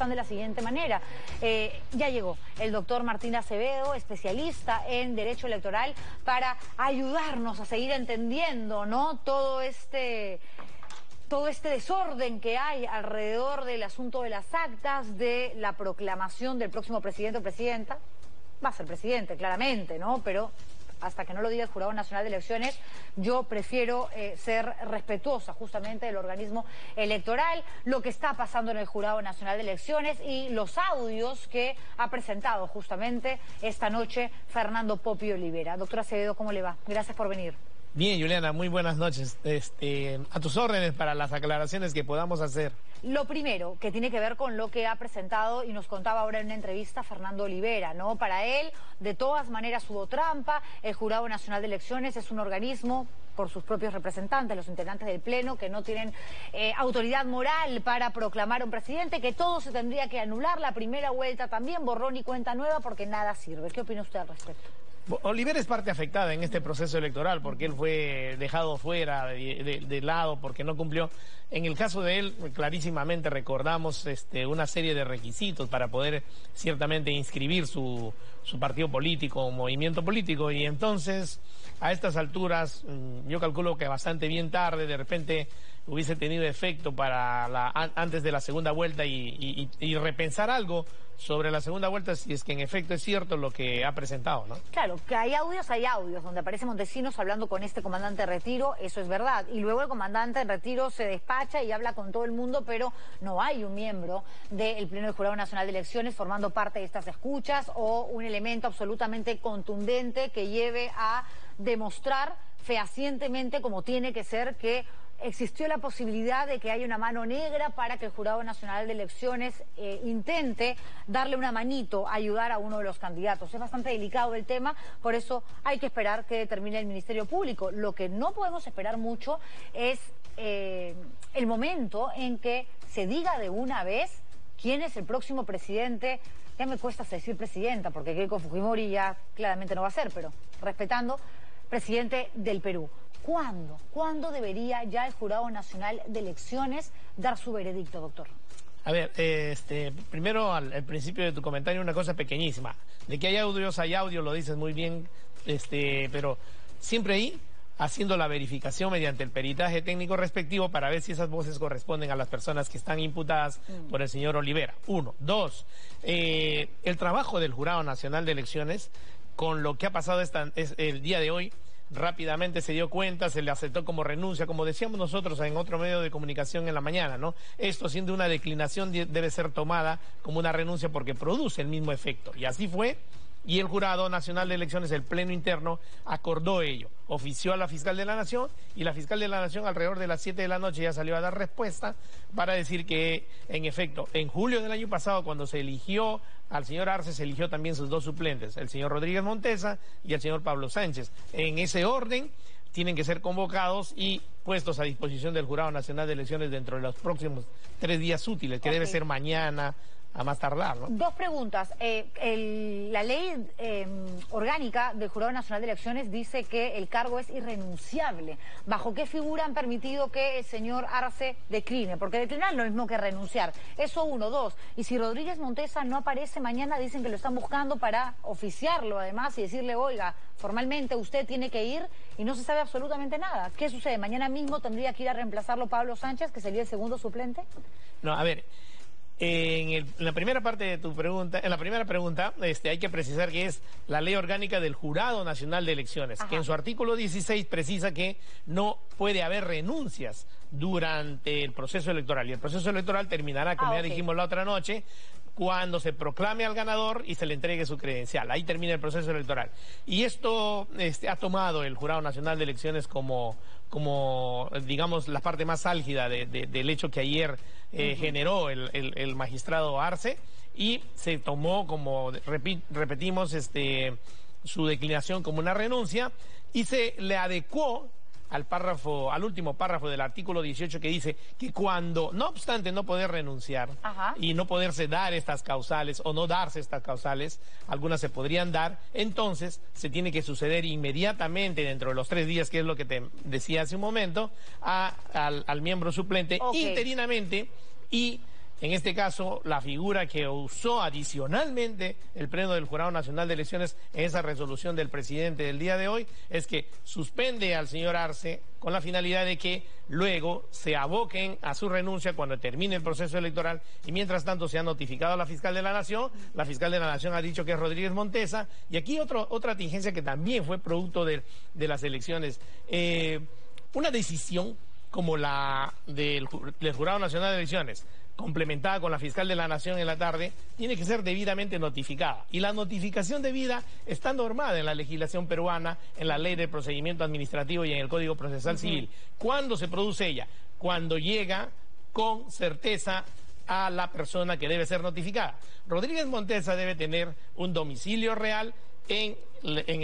están de la siguiente manera. Ya llegó el doctor Martín Acevedo, especialista en Derecho Electoral, para ayudarnos a seguir entendiendo, ¿no?, todo este desorden que hay alrededor del asunto de las actas, de la proclamación del próximo presidente o presidenta. Va a ser presidente, claramente, ¿no? Pero hasta que no lo diga el Jurado Nacional de Elecciones, yo prefiero ser respetuosa justamente del organismo electoral, lo que está pasando en el Jurado Nacional de Elecciones y los audios que ha presentado justamente esta noche Fernando Popi Olivera. Doctora Acevedo, ¿cómo le va? Gracias por venir. Bien, Juliana, muy buenas noches. A tus órdenes para las aclaraciones que podamos hacer. Lo primero, que tiene que ver con lo que ha presentado y nos contaba ahora en una entrevista Fernando Olivera, ¿no? Para él, de todas maneras hubo trampa. El Jurado Nacional de Elecciones es un organismo por sus propios representantes, los integrantes del Pleno, que no tienen autoridad moral para proclamar a un presidente, que todo se tendría que anular, la primera vuelta también, borrón y cuenta nueva, porque nada sirve. ¿Qué opina usted al respecto? Olivera es parte afectada en este proceso electoral porque él fue dejado fuera de lado porque no cumplió. En el caso de él, clarísimamente recordamos una serie de requisitos para poder ciertamente inscribir su partido político o movimiento político, y entonces a estas alturas yo calculo que bastante bien tarde de repente hubiese tenido efecto para antes de la segunda vuelta y repensar algo sobre la segunda vuelta, si es que en efecto es cierto lo que ha presentado, ¿no? Claro, que hay audios, donde aparece Montesinos hablando con este comandante de retiro, eso es verdad, y luego el comandante de retiro se despacha y habla con todo el mundo, pero no hay un miembro del Pleno del Jurado Nacional de Elecciones formando parte de estas escuchas o un elemento absolutamente contundente que lleve a demostrar fehacientemente, como tiene que ser, que existió la posibilidad de que haya una mano negra para que el Jurado Nacional de Elecciones intente darle una manito a ayudar a uno de los candidatos. Es bastante delicado el tema, por eso hay que esperar que termine el Ministerio Público. Lo que no podemos esperar mucho es el momento en que se diga de una vez quién es el próximo presidente. Ya me cuesta decir presidenta, porque Keiko Fujimori ya claramente no va a ser, pero respetando, presidente del Perú. ¿Cuándo? ¿Cuándo debería ya el Jurado Nacional de Elecciones dar su veredicto, doctor? A ver, primero al principio de tu comentario una cosa pequeñísima. De que hay audio, lo dices muy bien, pero siempre ahí haciendo la verificación mediante el peritaje técnico respectivo para ver si esas voces corresponden a las personas que están imputadas por el señor Olivera. Uno. Dos, el trabajo del Jurado Nacional de Elecciones, con lo que ha pasado el día de hoy, rápidamente se dio cuenta, se le aceptó como renuncia, como decíamos nosotros en otro medio de comunicación en la mañana, ¿no? Esto, siendo una declinación, debe ser tomada como una renuncia porque produce el mismo efecto. Y así fue, y el Jurado Nacional de Elecciones, el Pleno Interno, acordó ello. Ofició a la Fiscal de la Nación, y la Fiscal de la Nación alrededor de las 7 de la noche ya salió a dar respuesta para decir que, en efecto, en julio del año pasado, cuando se eligió al señor Arce, se eligió también sus dos suplentes, el señor Rodríguez Montesa y el señor Pablo Sánchez. En ese orden tienen que ser convocados y puestos a disposición del Jurado Nacional de Elecciones dentro de los próximos 3 días útiles, que debe ser mañana a más tardar, ¿no? Dos preguntas. La ley orgánica del Jurado Nacional de Elecciones dice que el cargo es irrenunciable. ¿Bajo qué figura han permitido que el señor Arce decline? Porque declinar es lo mismo que renunciar. Eso uno. Dos, y si Rodríguez Montesa no aparece mañana, dicen que lo están buscando para oficiarlo además y decirle, oiga, formalmente usted tiene que ir, y no se sabe absolutamente nada. ¿Qué sucede? ¿Mañana mismo tendría que ir a reemplazarlo Pablo Sánchez, que sería el segundo suplente? No, a ver, en la primera parte de tu pregunta, hay que precisar que es la ley orgánica del Jurado Nacional de Elecciones, que en su artículo 16 precisa que no puede haber renuncias durante el proceso electoral, y el proceso electoral terminará, como ya dijimos la otra noche, cuando se proclame al ganador y se le entregue su credencial. Ahí termina el proceso electoral. Y esto ha tomado el Jurado Nacional de Elecciones como digamos, la parte más álgida del hecho que ayer generó el magistrado Arce, y se tomó como, repetimos, su declinación como una renuncia, y se le adecuó al último párrafo del artículo 18, que dice que cuando, no obstante no poder renunciar y no poderse dar estas causales o no darse estas causales, algunas se podrían dar, entonces se tiene que suceder inmediatamente dentro de los 3 días, que es lo que te decía hace un momento, al miembro suplente interinamente, y En este caso, la figura que usó adicionalmente el Pleno del Jurado Nacional de Elecciones en esa resolución del presidente del día de hoy es que suspende al señor Arce con la finalidad de que luego se aboquen a su renuncia cuando termine el proceso electoral y mientras tanto se ha notificado a la fiscal de la Nación. La fiscal de la Nación ha dicho que es Rodríguez Montesa. Y aquí otra tingencia que también fue producto de las elecciones. Una decisión como la del Jurado Nacional de Elecciones, complementada con la fiscal de la Nación en la tarde, tiene que ser debidamente notificada. Y la notificación debida está normada en la legislación peruana, en la Ley de Procedimiento Administrativo y en el Código Procesal Civil. ¿Cuándo se produce ella? Cuando llega con certeza a la persona que debe ser notificada. Rodríguez Montesa debe tener un domicilio real en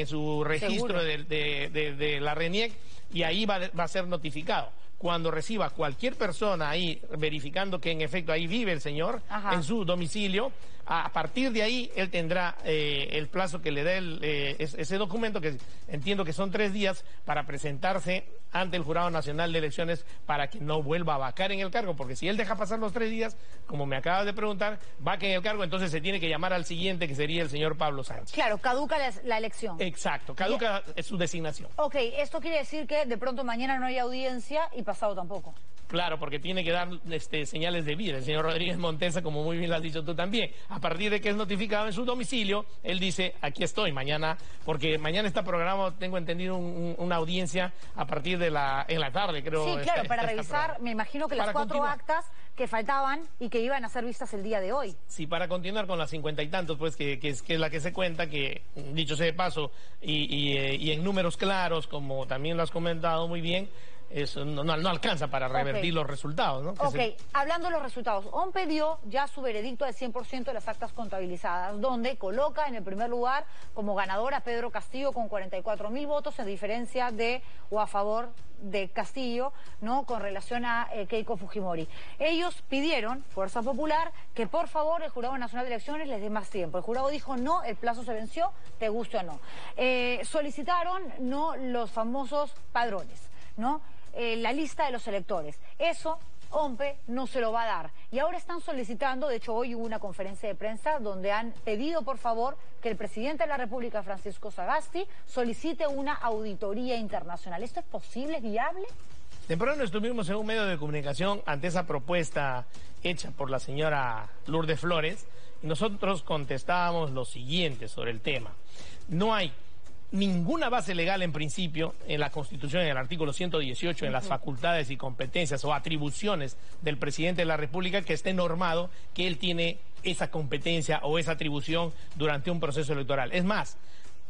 su registro de la RENIEC y ahí va a ser notificado. Cuando reciba cualquier persona ahí verificando que en efecto ahí vive el señor, ajá, en su domicilio, a partir de ahí él tendrá el plazo que le dé ese documento, que entiendo que son 3 días, para presentarse ante el Jurado Nacional de Elecciones para que no vuelva a vacar en el cargo, porque si él deja pasar los 3 días, como me acabas de preguntar, vaca en el cargo, entonces se tiene que llamar al siguiente, que sería el señor Pablo Sánchez. Claro, caduca la elección. Exacto, caduca su designación. Ok, esto quiere decir que de pronto mañana no hay audiencia y pasado tampoco. Claro, porque tiene que dar señales de vida. El señor Rodríguez Montesa, como muy bien lo has dicho tú también, a partir de que es notificado en su domicilio, él dice, aquí estoy mañana, porque mañana está programado, tengo entendido, una audiencia a partir en la tarde, creo. Sí, claro, para revisar, me imagino que las 4 actas que faltaban y que iban a ser vistas el día de hoy. Sí, para continuar con las 50 y tantos, pues, que es la que se cuenta, que, dicho sea de paso, y en números claros, como también lo has comentado muy bien, eso no alcanza para revertir los resultados, ¿no? Hablando de los resultados, OMPE dio ya su veredicto del 100% de las actas contabilizadas, donde coloca en el primer lugar como ganador a Pedro Castillo con 44.000 votos, en diferencia o a favor de Castillo, ¿no?, con relación a Keiko Fujimori. Ellos pidieron, Fuerza Popular, que por favor el Jurado Nacional de Elecciones les dé más tiempo. El jurado dijo no, el plazo se venció, te guste o no. Solicitaron no los famosos padrones, ¿no? La lista de los electores. Eso OMPE no se lo va a dar. Y ahora están solicitando, de hecho hoy hubo una conferencia de prensa donde han pedido por favor que el presidente de la República, Francisco Sagasti, solicite una auditoría internacional. ¿Esto es posible, es viable? Temprano estuvimos en un medio de comunicación ante esa propuesta hecha por la señora Lourdes Flores y nosotros contestábamos lo siguiente sobre el tema. No hay ninguna base legal en principio en la Constitución, en el artículo 118, en las facultades y competencias o atribuciones del presidente de la República que esté normado que él tiene esa competencia o esa atribución durante un proceso electoral. Es más,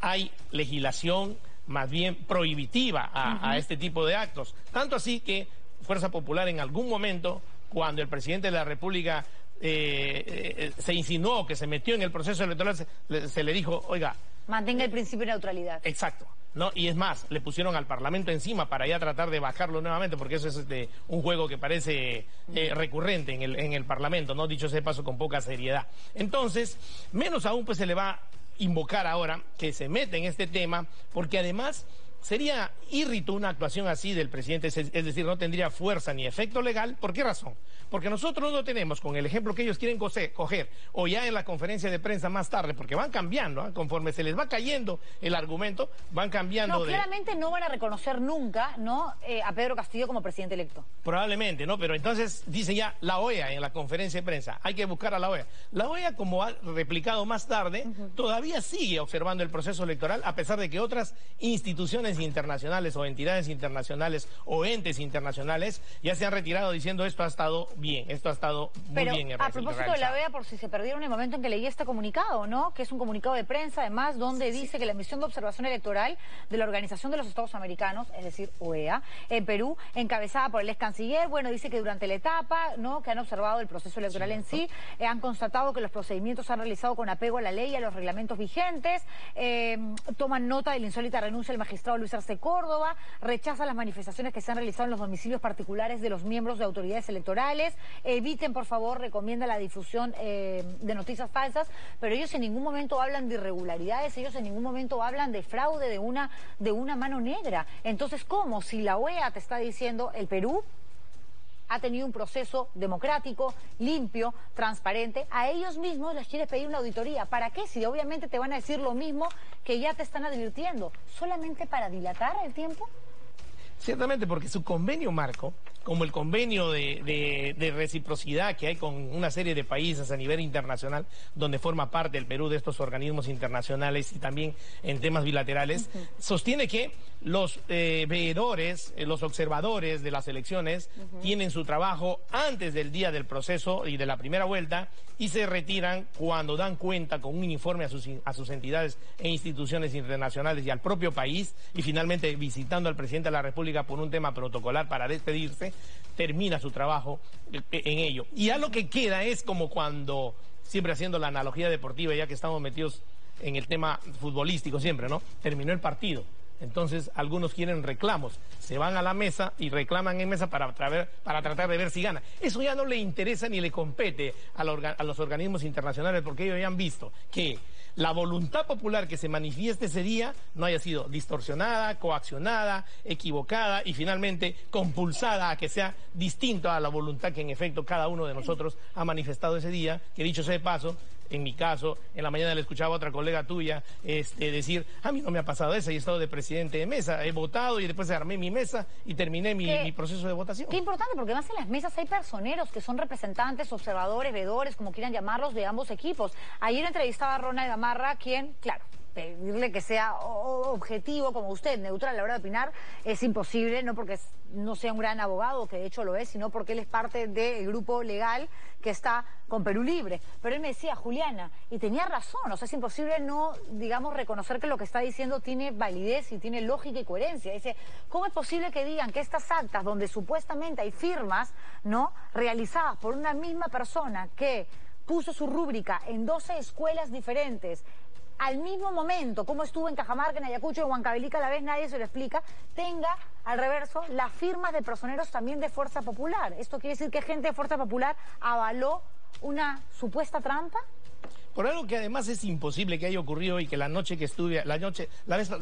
hay legislación más bien prohibitiva a este tipo de actos. Tanto así que Fuerza Popular en algún momento, cuando el presidente de la República se insinuó que se metió en el proceso electoral, se le dijo, oiga, mantenga el principio de neutralidad. Exacto, ¿no? Y es más, le pusieron al Parlamento encima para ya tratar de bajarlo nuevamente, porque eso es un juego que parece recurrente en el Parlamento, ¿no? Dicho sea de paso, con poca seriedad. Entonces, menos aún pues se le va a invocar ahora que se mete en este tema, porque además sería írrito una actuación así del presidente, es decir, no tendría fuerza ni efecto legal. ¿Por qué razón? Porque nosotros no tenemos, con el ejemplo que ellos quieren coger, o ya en la conferencia de prensa más tarde, porque van cambiando, ¿eh? Conforme se les va cayendo el argumento, van cambiando. No, claramente no van a reconocer nunca, ¿no?, a Pedro Castillo como presidente electo. Probablemente, ¿no? Pero entonces dice ya la OEA en la conferencia de prensa, hay que buscar a la OEA. La OEA, como ha replicado más tarde, todavía sigue observando el proceso electoral, a pesar de que otras instituciones internacionales o entidades internacionales o entes internacionales ya se han retirado diciendo esto ha estado bien, esto ha estado muy bien. Pero a propósito de la OEA, por si se perdieron el momento en que leí este comunicado, ¿no?, que es un comunicado de prensa además donde dice que la misión de observación electoral de la Organización de los Estados Americanos, es decir, OEA, en Perú, encabezada por el ex canciller, bueno, dice que durante la etapa, ¿no?, que han observado el proceso electoral en sí, han constatado que los procedimientos se han realizado con apego a la ley y a los reglamentos vigentes, toman nota de la insólita renuncia del magistrado Luis Arce Córdoba, rechaza las manifestaciones que se han realizado en los domicilios particulares de los miembros de autoridades electorales, eviten, por favor, recomienda la difusión de noticias falsas, pero ellos en ningún momento hablan de irregularidades, ellos en ningún momento hablan de fraude, de una mano negra. Entonces, ¿cómo? Si la OEA te está diciendo, el Perú ha tenido un proceso democrático, limpio, transparente. A ellos mismos les quieres pedir una auditoría. ¿Para qué? Si obviamente te van a decir lo mismo que ya te están advirtiendo. ¿Solamente para dilatar el tiempo? Ciertamente, porque su convenio marco, como el convenio de reciprocidad que hay con una serie de países a nivel internacional, donde forma parte el Perú de estos organismos internacionales y también en temas bilaterales, sostiene que los veedores, los observadores de las elecciones tienen su trabajo antes del día del proceso y de la primera vuelta y se retiran cuando dan cuenta con un informe a sus entidades e instituciones internacionales y al propio país, y finalmente visitando al presidente de la República por un tema protocolar para despedirse, termina su trabajo en ello. Y ya lo que queda es como cuando, siempre haciendo la analogía deportiva, ya que estamos metidos en el tema futbolístico siempre, ¿no? Terminó el partido. Entonces, algunos quieren reclamos, se van a la mesa y reclaman en mesa para tratar de ver si gana. Eso ya no le interesa ni le compete a los organismos internacionales, porque ellos ya han visto que la voluntad popular que se manifieste ese día no haya sido distorsionada, coaccionada, equivocada y finalmente compulsada a que sea distinta a la voluntad que en efecto cada uno de nosotros ha manifestado ese día, que dicho sea de paso, en mi caso, en la mañana le escuchaba a otra colega tuya decir, a mí no me ha pasado eso, he estado de presidente de mesa, he votado y después armé mi mesa y terminé mi proceso de votación. Qué importante, porque además en las mesas hay personeros que son representantes, observadores, veedores, como quieran llamarlos, de ambos equipos. Ayer entrevistaba a Ronald Gamarra, quien, claro, pedirle que sea objetivo como usted, neutral a la hora de opinar, es imposible, no porque no sea un gran abogado, que de hecho lo es, sino porque él es parte del grupo legal que está con Perú Libre. Pero él me decía, Juliana, y tenía razón, o sea, es imposible no, digamos, reconocer que lo que está diciendo tiene validez y tiene lógica y coherencia. Dice, ¿cómo es posible que digan que estas actas donde supuestamente hay firmas, ¿no?, realizadas por una misma persona que puso su rúbrica en 12 escuelas diferentes, al mismo momento, como estuvo en Cajamarca, en Ayacucho, en Huancavelica, a la vez nadie se lo explica, tenga al reverso las firmas de personeros también de Fuerza Popular? ¿Esto quiere decir que gente de Fuerza Popular avaló una supuesta trampa? Por algo que además es imposible que haya ocurrido y que la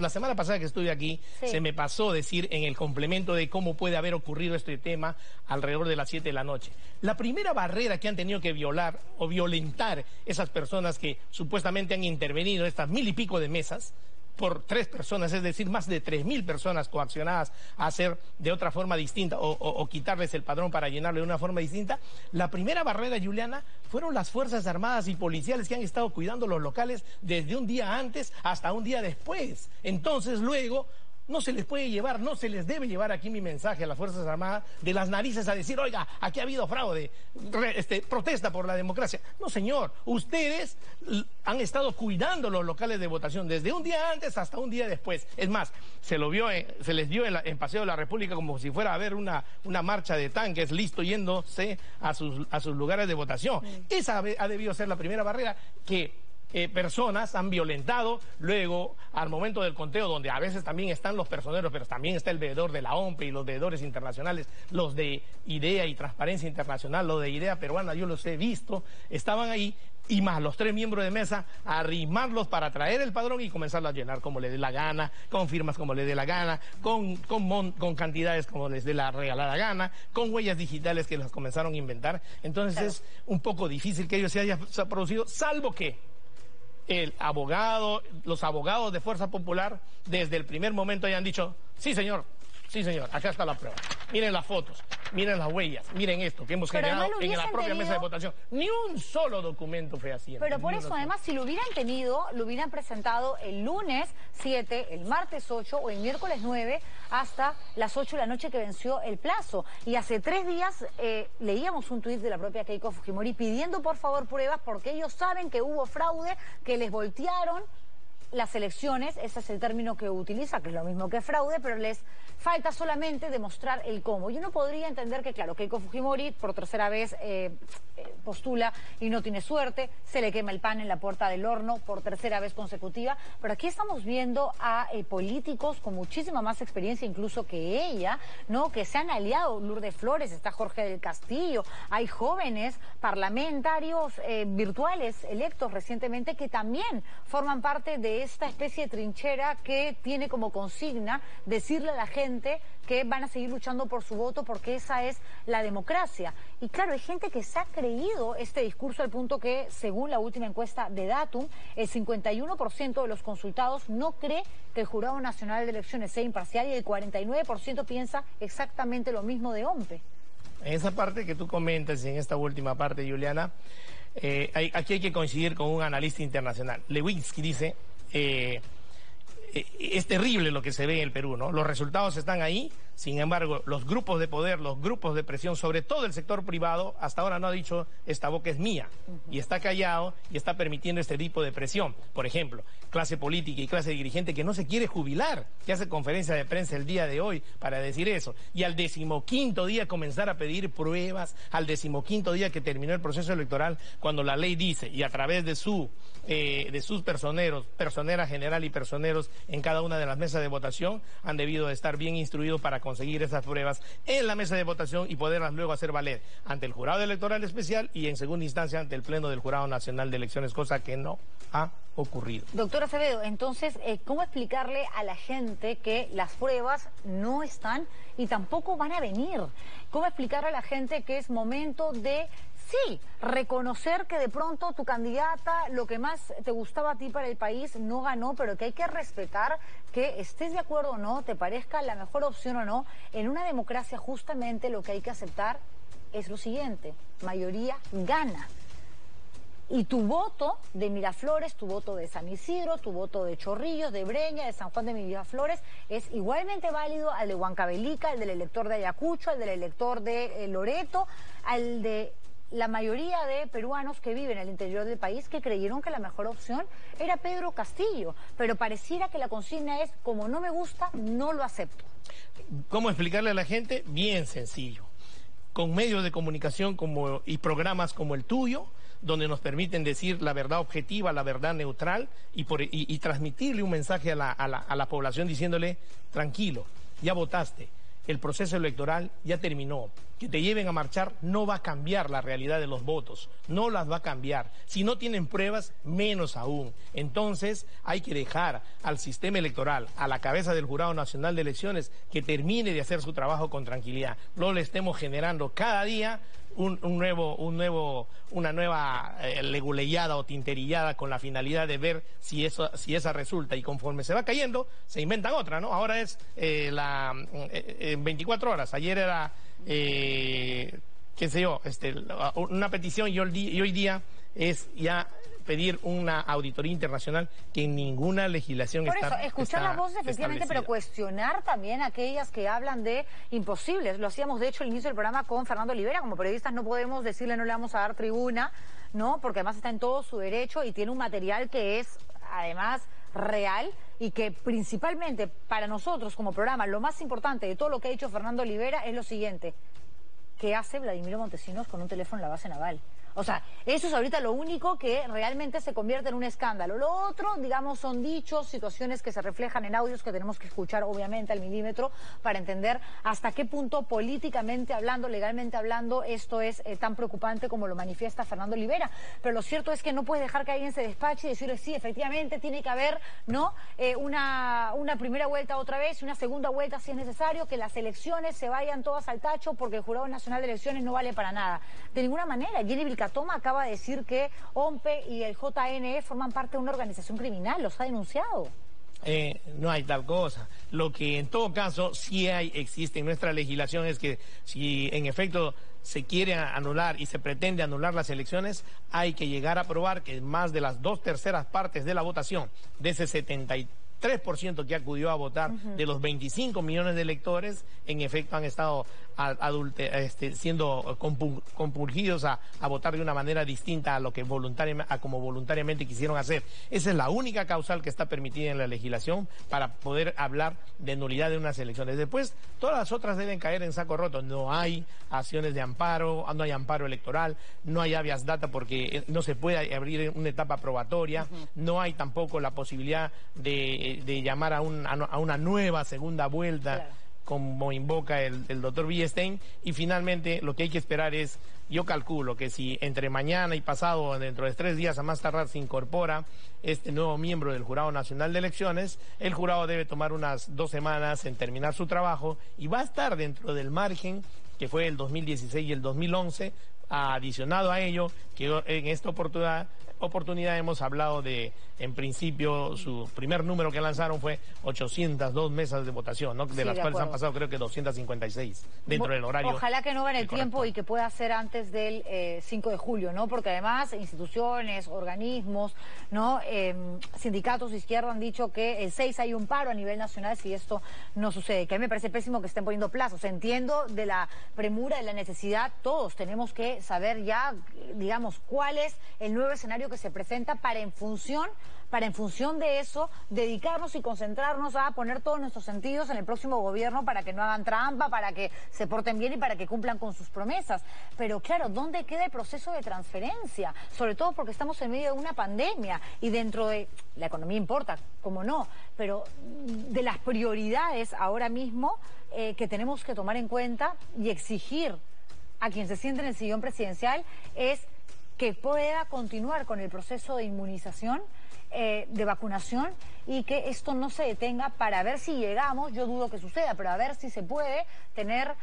semana pasada que estuve aquí, sí, se me pasó decir en el complemento de cómo puede haber ocurrido este tema alrededor de las 7 de la noche. La primera barrera que han tenido que violar o violentar esas personas que supuestamente han intervenido, estas 1000 y pico de mesas, por 3 personas, es decir, más de 3000 personas coaccionadas a hacer de otra forma distinta o quitarles el padrón para llenarlo de una forma distinta. La primera barrera, Juliana, fueron las Fuerzas Armadas y policiales que han estado cuidando los locales desde un día antes hasta un día después. Entonces, luego, no se les puede llevar, no se les debe llevar, aquí mi mensaje a las Fuerzas Armadas, de las narices a decir, oiga, aquí ha habido fraude, protesta por la democracia. No, señor, ustedes han estado cuidando los locales de votación desde un día antes hasta un día después. Es más, se les vio en Paseo de la República como si fuera a haber una marcha de tanques, listo, yéndose a sus lugares de votación. Esa ha debido ser la primera barrera que personas han violentado. Luego, al momento del conteo, donde a veces también están los personeros, pero también está el veedor de la OMPE y los veedores internacionales, los de IDEA y Transparencia Internacional, los de IDEA peruana, yo los he visto, estaban ahí, y más los 3 miembros de mesa, a arrimarlos para traer el padrón y comenzarlo a llenar como les dé la gana, con firmas como les dé la gana, con cantidades como les dé la regalada gana, con huellas digitales que las comenzaron a inventar. Entonces claro, es un poco difícil que ello se haya producido, salvo que los abogados de Fuerza Popular desde el primer momento hayan dicho, sí señor, acá está la prueba, miren las fotos, miren las huellas, miren esto que hemos generado en la propia mesa de votación. Ni un solo documento fehaciente. Pero por eso, además, si lo hubieran tenido, lo hubieran presentado el lunes 7, el martes 8 o el miércoles 9 hasta las 8 de la noche que venció el plazo. Y hace 3 días leíamos un tuit de la propia Keiko Fujimori pidiendo por favor pruebas porque ellos saben que hubo fraude, que les voltearon las elecciones, ese es el término que utiliza, que es lo mismo que fraude, pero les falta solamente demostrar el cómo. Yo no podría entender que, claro, Keiko Fujimori por tercera vez postula y no tiene suerte, se le quema el pan en la puerta del horno por tercera vez consecutiva, pero aquí estamos viendo a políticos con muchísima más experiencia incluso que ella, ¿no?, que se han aliado. Lourdes Flores, está Jorge del Castillo, hay jóvenes parlamentarios virtuales electos recientemente que también forman parte de de esta especie de trinchera que tiene como consigna decirle a la gente que van a seguir luchando por su voto porque esa es la democracia. Y claro, hay gente que se ha creído este discurso al punto que, según la última encuesta de Datum, el 51% de los consultados no cree que el Jurado Nacional de Elecciones sea imparcial y el 49% piensa exactamente lo mismo de OMPE. En esa parte que tú comentas, en esta última parte, Juliana, aquí hay que coincidir con un analista internacional. Lewinsky dice, es terrible lo que se ve en el Perú, ¿no? Los resultados están ahí, sin embargo, los grupos de poder, los grupos de presión, sobre todo el sector privado, hasta ahora no ha dicho, esta boca es mía, y está callado y está permitiendo este tipo de presión. Por ejemplo, clase política y clase dirigente que no se quiere jubilar, que hace conferencia de prensa el día de hoy para decir eso, y al 15º día comenzar a pedir pruebas, al 15º día que terminó el proceso electoral, cuando la ley dice, y a través de sus personeros, personera general y personeros en cada una de las mesas de votación, han debido de estar bien instruidos para conseguir esas pruebas en la mesa de votación y poderlas luego hacer valer ante el Jurado Electoral Especial y en segunda instancia ante el Pleno del Jurado Nacional de Elecciones, cosa que no ha ocurrido. Doctor Acevedo, entonces, ¿cómo explicarle a la gente que las pruebas no están y tampoco van a venir? ¿Cómo explicarle a la gente que es momento de, sí, reconocer que de pronto tu candidata, lo que más te gustaba a ti para el país, no ganó, pero que hay que respetar que estés de acuerdo o no, te parezca la mejor opción o no? En una democracia justamente lo que hay que aceptar es lo siguiente: mayoría gana. Y tu voto de Miraflores, tu voto de San Isidro, tu voto de Chorrillos, de Breña, de San Juan de Miraflores, es igualmente válido al de Huancavelica, al del elector de Ayacucho, al del elector de Loreto, al de la mayoría de peruanos que viven en el interior del país, que creyeron que la mejor opción era Pedro Castillo. Pero pareciera que la consigna es, como no me gusta, no lo acepto. ¿Cómo explicarle a la gente? Bien sencillo. Con medios de comunicación y programas como el tuyo, donde nos permiten decir la verdad objetiva, la verdad neutral y transmitirle un mensaje a la población diciéndole, tranquilo, ya votaste, el proceso electoral ya terminó, que te lleven a marchar no va a cambiar la realidad de los votos, no las va a cambiar. Si no tienen pruebas, menos aún. Entonces hay que dejar al sistema electoral, a la cabeza del Jurado Nacional de Elecciones, que termine de hacer su trabajo con tranquilidad. No le estemos generando cada día una nueva leguleyada o tinterillada con la finalidad de ver si esa resulta, y conforme se va cayendo se inventan otra, ¿no? Ahora es 24 horas, ayer era qué sé yo, una petición y hoy día es ya pedir una auditoría internacional que en ninguna legislación está establecida. Por eso, escuchar las voces efectivamente, pero cuestionar también aquellas que hablan de imposibles. Lo hacíamos de hecho al inicio del programa con Fernando Olivera. Como periodistas no podemos decirle no le vamos a dar tribuna, ¿no? Porque además está en todo su derecho y tiene un material que es además real y que principalmente para nosotros como programa lo más importante de todo lo que ha dicho Fernando Olivera es lo siguiente: ¿qué hace Vladimiro Montesinos con un teléfono en la base naval? O sea, eso es ahorita lo único que realmente se convierte en un escándalo. Lo otro, digamos, son dichos, situaciones que se reflejan en audios que tenemos que escuchar, obviamente, al milímetro, para entender hasta qué punto, políticamente hablando, legalmente hablando, esto es tan preocupante como lo manifiesta Fernando Olivera. Pero lo cierto es que no puedes dejar que alguien se despache y decirle, sí, efectivamente, tiene que haber, ¿no?, una primera vuelta otra vez y una segunda vuelta si es necesario, que las elecciones se vayan todas al tacho porque el Jurado Nacional de Elecciones no vale para nada. De ninguna manera. Jenny Vilcatoma acaba de decir que OMPE y el JNE forman parte de una organización criminal, los ha denunciado. No hay tal cosa. Lo que en todo caso sí existe en nuestra legislación es que si en efecto se quiere anular y se pretende anular las elecciones, hay que llegar a probar que más de las 2/3 partes de la votación, de ese 73% que acudió a votar, de los 25 millones de electores, en efecto han estado siendo compulgidos a votar de una manera distinta a lo que como voluntariamente quisieron hacer. Esa es la única causal que está permitida en la legislación para poder hablar de nulidad de unas elecciones. Después, todas las otras deben caer en saco roto. No hay acciones de amparo, no hay amparo electoral, no hay habeas data porque no se puede abrir una etapa probatoria, no hay tampoco la posibilidad de llamar a una nueva segunda vuelta, claro, como invoca el doctor Villestein, y finalmente lo que hay que esperar es yo calculo que si entre mañana y pasado, dentro de 3 días a más tardar, se incorpora este nuevo miembro del Jurado Nacional de Elecciones, el jurado debe tomar unas 2 semanas en terminar su trabajo y va a estar dentro del margen que fue el 2016 y el 2011, adicionado a ello, que en esta oportunidad hemos hablado de, en principio, su primer número que lanzaron fue 802 mesas de votación, ¿no? De las cuales han pasado creo que 256 dentro del horario. Ojalá que no gane el tiempo y que pueda ser antes del 5 de julio, ¿no? Porque además instituciones, organismos, ¿no? Sindicatos de izquierda han dicho que el 6 hay un paro a nivel nacional si esto no sucede, que a mí me parece pésimo que estén poniendo plazos. Entiendo de la premura, de la necesidad, todos tenemos que saber ya, digamos, cuál es el nuevo escenario que se presenta para en función de eso dedicarnos y concentrarnos a poner todos nuestros sentidos en el próximo gobierno para que no hagan trampa, para que se porten bien y para que cumplan con sus promesas. Pero claro, ¿dónde queda el proceso de transferencia? Sobre todo porque estamos en medio de una pandemia y dentro de la economía importa, cómo no, pero de las prioridades ahora mismo que tenemos que tomar en cuenta y exigir a quien se siente en el sillón presidencial es que pueda continuar con el proceso de inmunización, de vacunación, y que esto no se detenga para ver si llegamos, yo dudo que suceda, pero a ver si se puede tener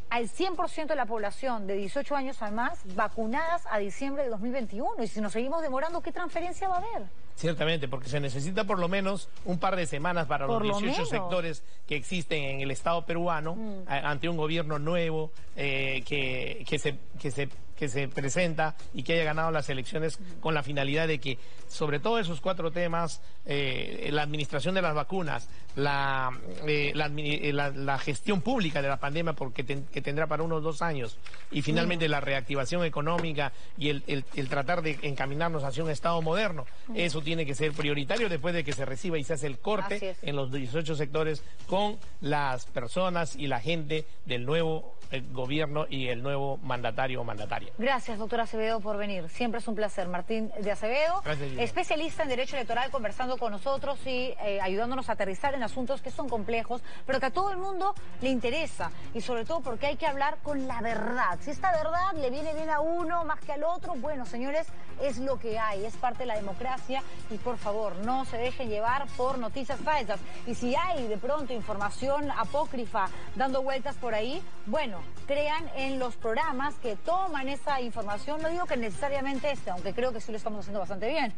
al 100% de la población de 18 años a más vacunadas a diciembre de 2021. Y si nos seguimos demorando, ¿qué transferencia va a haber? Ciertamente, porque se necesita por lo menos un par de semanas para los 18 sectores que existen en el Estado peruano ante un gobierno nuevo que se presenta y que haya ganado las elecciones con la finalidad de que, sobre todo esos 4 temas, la administración de las vacunas, la gestión pública de la pandemia, porque que tendrá para unos 2 años, y finalmente la reactivación económica y el tratar de encaminarnos hacia un Estado moderno, eso tiene que ser prioritario después de que se reciba y se hace el corte en los 18 sectores con las personas y la gente del nuevo gobierno y el nuevo mandatario o mandataria. Gracias, doctor Acevedo, por venir. Siempre es un placer. Martín de Acevedo, especialista en Derecho Electoral, conversando con nosotros y ayudándonos a aterrizar en asuntos que son complejos, pero que a todo el mundo le interesa. Y sobre todo porque hay que hablar con la verdad. Si esta verdad le viene bien a uno más que al otro, bueno, señores, es lo que hay. Es parte de la democracia y, por favor, no se dejen llevar por noticias falsas. Y si hay, de pronto, información apócrifa dando vueltas por ahí, bueno, crean en los programas que toman esa información. No digo que necesariamente aunque creo que sí lo estamos haciendo bastante bien,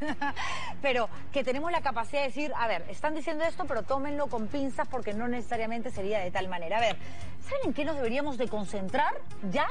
pero que tenemos la capacidad de decir, a ver, están diciendo esto, pero tómenlo con pinzas porque no necesariamente sería de tal manera. A ver, ¿saben en qué nos deberíamos de concentrar ya?